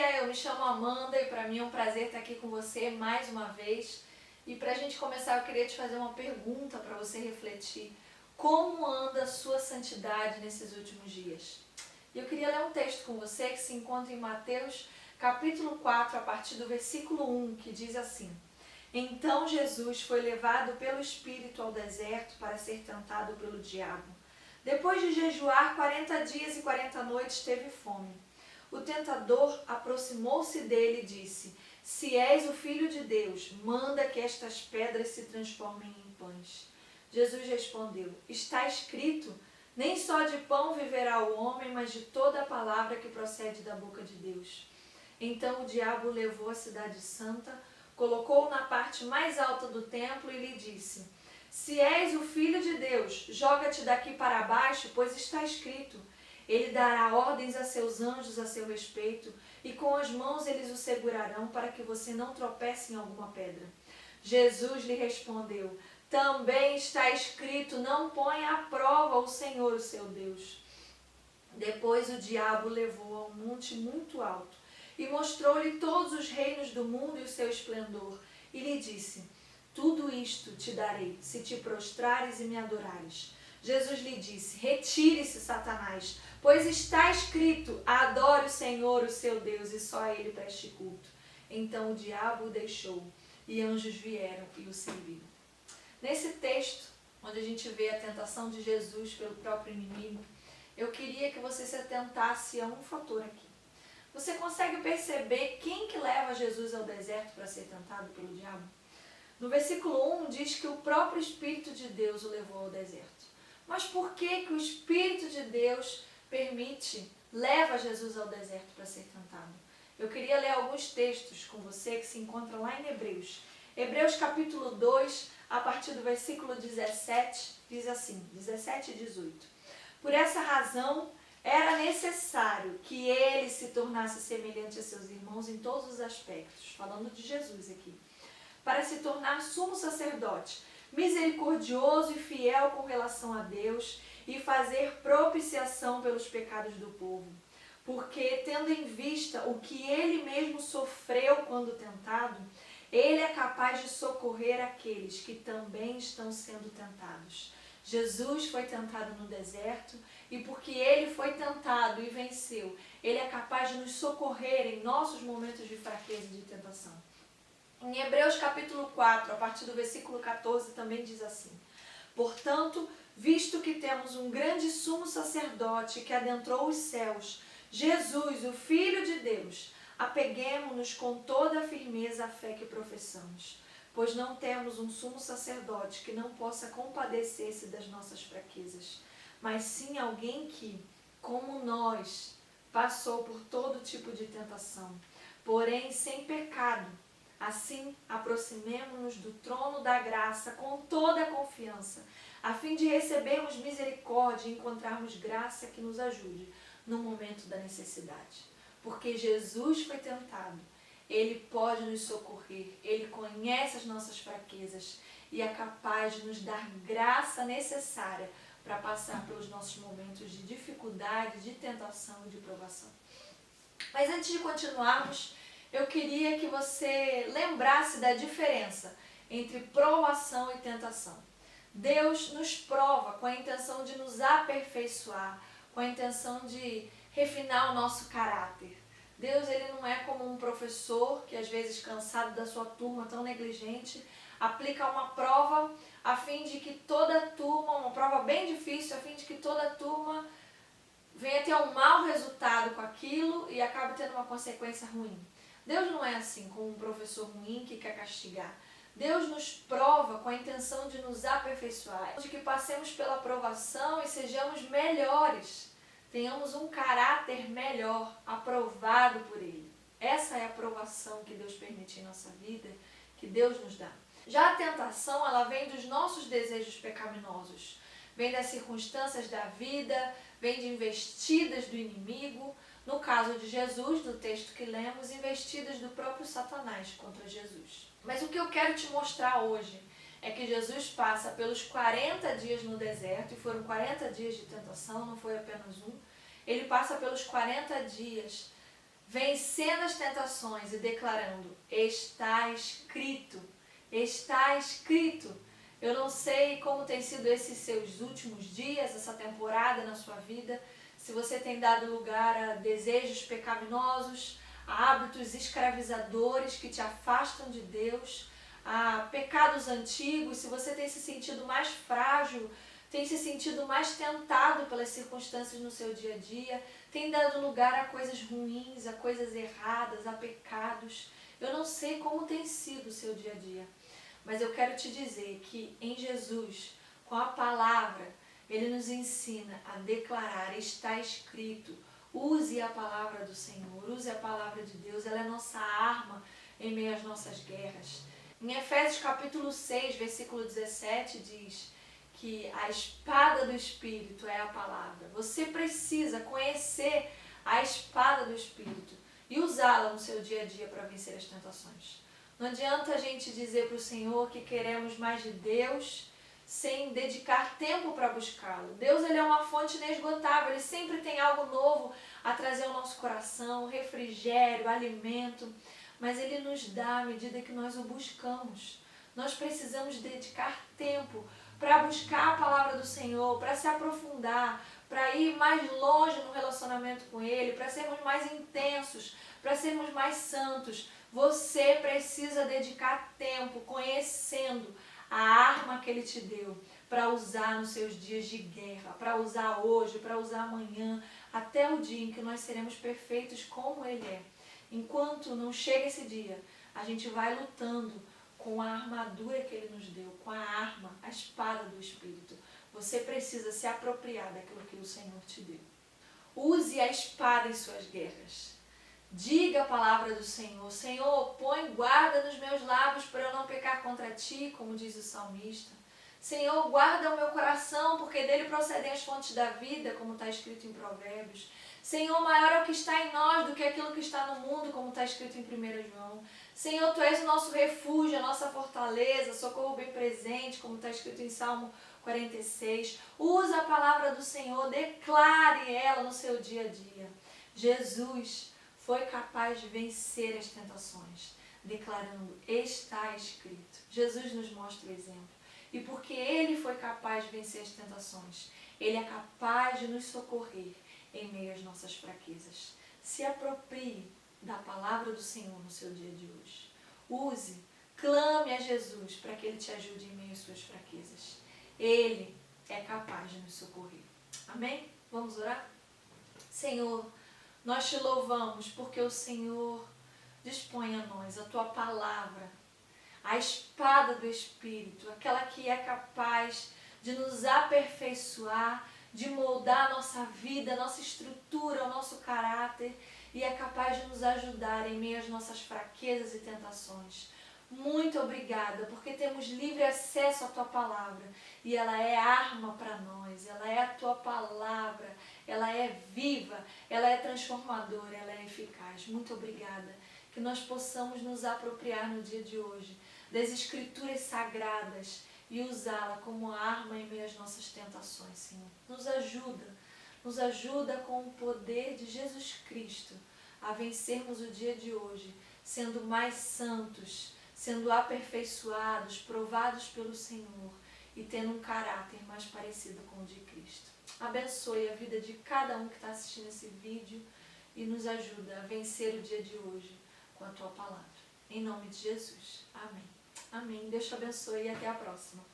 dia, eu me chamo Amanda e para mim é um prazer estar aqui com você mais uma vez. E para a gente começar, eu queria te fazer uma pergunta para você refletir. Como anda a sua santidade nesses últimos dias? E eu queria ler um texto com você que se encontra em Mateus capítulo 4, a partir do versículo 1, que diz assim: Então Jesus foi levado pelo Espírito ao deserto para ser tentado pelo diabo. Depois de jejuar 40 dias e 40 noites, teve fome. O tentador aproximou-se dele e disse: Se és o Filho de Deus, manda que estas pedras se transformem em pães. Jesus respondeu: Está escrito, nem só de pão viverá o homem, mas de toda a palavra que procede da boca de Deus. Então o diabo o levou à cidade santa, colocou-o na parte mais alta do templo e lhe disse: Se és o Filho de Deus, joga-te daqui para baixo, pois está escrito: Ele dará ordens a seus anjos a seu respeito, e com as mãos eles o segurarão para que você não tropece em alguma pedra. Jesus lhe respondeu: Também está escrito: Não ponha à prova o Senhor, o seu Deus. Depois o diabo o levou a um monte muito alto e mostrou-lhe todos os reinos do mundo e o seu esplendor, e lhe disse: Tudo isto te darei, se te prostrares e me adorares. Jesus lhe disse: Retire-se, Satanás, pois está escrito: Adore o Senhor, o seu Deus, e só a ele preste culto. Então o diabo o deixou, e anjos vieram e o serviram. Nesse texto, onde a gente vê a tentação de Jesus pelo próprio inimigo, eu queria que você se atentasse a um fator aqui. Você consegue perceber quem que leva Jesus ao deserto para ser tentado pelo diabo? No versículo 1 diz que o próprio Espírito de Deus o levou ao deserto. Mas por que o Espírito de Deus leva Jesus ao deserto para ser tentado? Eu queria ler alguns textos com você que se encontram lá em Hebreus. Hebreus capítulo 2, a partir do versículo 17, diz assim, 17 e 18. Por essa razão, era necessário que ele se tornasse semelhante a seus irmãos em todos os aspectos, falando de Jesus aqui, para se tornar sumo sacerdote, misericordioso e fiel com relação a Deus e fazer propiciação pelos pecados do povo. Porque, tendo em vista o que ele mesmo sofreu quando tentado, ele é capaz de socorrer aqueles que também estão sendo tentados. Jesus foi tentado no deserto e porque ele foi tentado e venceu, ele é capaz de nos socorrer em nossos momentos de fraqueza e de tentação. Em Hebreus capítulo 4, a partir do versículo 14, também diz assim: Portanto, visto que temos um grande sumo sacerdote que adentrou os céus, Jesus, o Filho de Deus, apeguemo-nos com toda a firmeza à fé que professamos, pois não temos um sumo sacerdote que não possa compadecer-se das nossas fraquezas, mas sim alguém que, como nós, passou por todo tipo de tentação, porém sem pecado. Assim, aproximemo-nos do trono da graça com toda a confiança, a fim de recebermos misericórdia e encontrarmos graça que nos ajude no momento da necessidade. Porque Jesus foi tentado, ele pode nos socorrer, ele conhece as nossas fraquezas e é capaz de nos dar graça necessária para passar pelos nossos momentos de dificuldade, de tentação e de provação. Mas antes de continuarmos, eu queria que você lembrasse da diferença entre provação e tentação. Deus nos prova com a intenção de nos aperfeiçoar, com a intenção de refinar o nosso caráter. Deus, ele não é como um professor que, às vezes, cansado da sua turma tão negligente, aplica uma prova a fim de que toda a turma, uma prova bem difícil, a fim de que toda a turma venha ter um mau resultado com aquilo e acabe tendo uma consequência ruim. Deus não é assim, como um professor ruim que quer castigar. Deus nos prova com a intenção de nos aperfeiçoar, de que passemos pela provação e sejamos melhores, tenhamos um caráter melhor, aprovado por Ele. Essa é a aprovação que Deus permite em nossa vida, que Deus nos dá. Já a tentação, ela vem dos nossos desejos pecaminosos, vem das circunstâncias da vida, vem de investidas do inimigo. No caso de Jesus, do texto que lemos, investidas do próprio Satanás contra Jesus. Mas o que eu quero te mostrar hoje é que Jesus passa pelos 40 dias no deserto, e foram 40 dias de tentação, não foi apenas um. Ele passa pelos 40 dias vencendo as tentações e declarando: está escrito, está escrito. Eu não sei como tem sido esses seus últimos dias, essa temporada na sua vida, se você tem dado lugar a desejos pecaminosos, a hábitos escravizadores que te afastam de Deus, a pecados antigos, se você tem se sentido mais frágil, tem se sentido mais tentado pelas circunstâncias no seu dia a dia, tem dado lugar a coisas ruins, a coisas erradas, a pecados. Eu não sei como tem sido o seu dia a dia, mas eu quero te dizer que em Jesus, com a palavra, Ele nos ensina a declarar: está escrito. Use a palavra do Senhor, use a palavra de Deus, ela é nossa arma em meio às nossas guerras. Em Efésios capítulo 6, versículo 17, diz que a espada do Espírito é a palavra. Você precisa conhecer a espada do Espírito e usá-la no seu dia a dia para vencer as tentações. Não adianta a gente dizer para o Senhor que queremos mais de Deus sem dedicar tempo para buscá-lo. Deus, ele é uma fonte inesgotável, ele sempre tem algo novo a trazer ao nosso coração, refrigério, alimento, mas ele nos dá à medida que nós o buscamos. Nós precisamos dedicar tempo para buscar a palavra do Senhor, para se aprofundar, para ir mais longe no relacionamento com Ele, para sermos mais intensos, para sermos mais santos. Você precisa dedicar tempo conhecendo a arma que Ele te deu para usar nos seus dias de guerra, para usar hoje, para usar amanhã, até o dia em que nós seremos perfeitos como Ele é. Enquanto não chega esse dia, a gente vai lutando com a armadura que Ele nos deu, com a arma, a espada do Espírito. Você precisa se apropriar daquilo que o Senhor te deu. Use a espada em suas guerras. Diga a palavra do Senhor: Senhor, põe guarda nos meus lábios para eu não pecar contra ti, como diz o salmista. Senhor, guarda o meu coração, porque dele procedem as fontes da vida, como está escrito em Provérbios. Senhor, maior é o que está em nós do que aquilo que está no mundo, como está escrito em 1 João. Senhor, Tu és o nosso refúgio, a nossa fortaleza, socorro bem presente, como está escrito em Salmo 46. Usa a palavra do Senhor, declare ela no seu dia a dia. Jesus foi capaz de vencer as tentações, declarando: está escrito. Jesus nos mostra o exemplo. E porque Ele foi capaz de vencer as tentações, Ele é capaz de nos socorrer em meio às nossas fraquezas. Se aproprie da palavra do Senhor no seu dia de hoje. Use, clame a Jesus para que Ele te ajude em meio às suas fraquezas. Ele é capaz de nos socorrer. Amém? Vamos orar? Senhor, nós te louvamos porque o Senhor dispõe a nós a Tua palavra, a espada do Espírito, aquela que é capaz de nos aperfeiçoar, de moldar a nossa vida, a nossa estrutura, o nosso caráter, e é capaz de nos ajudar em meio às nossas fraquezas e tentações. Muito obrigada, porque temos livre acesso à Tua palavra, e ela é arma para nós, ela é a Tua palavra, ela é viva, ela é transformadora, ela é eficaz. Muito obrigada, que nós possamos nos apropriar no dia de hoje das Escrituras sagradas e usá-la como arma em meio às nossas tentações, Senhor. Nos ajuda com o poder de Jesus Cristo a vencermos o dia de hoje, sendo mais santos, sendo aperfeiçoados, provados pelo Senhor e tendo um caráter mais parecido com o de Cristo. Abençoe a vida de cada um que está assistindo esse vídeo e nos ajuda a vencer o dia de hoje com a Tua palavra. Em nome de Jesus. Amém. Amém. Deus te abençoe e até a próxima.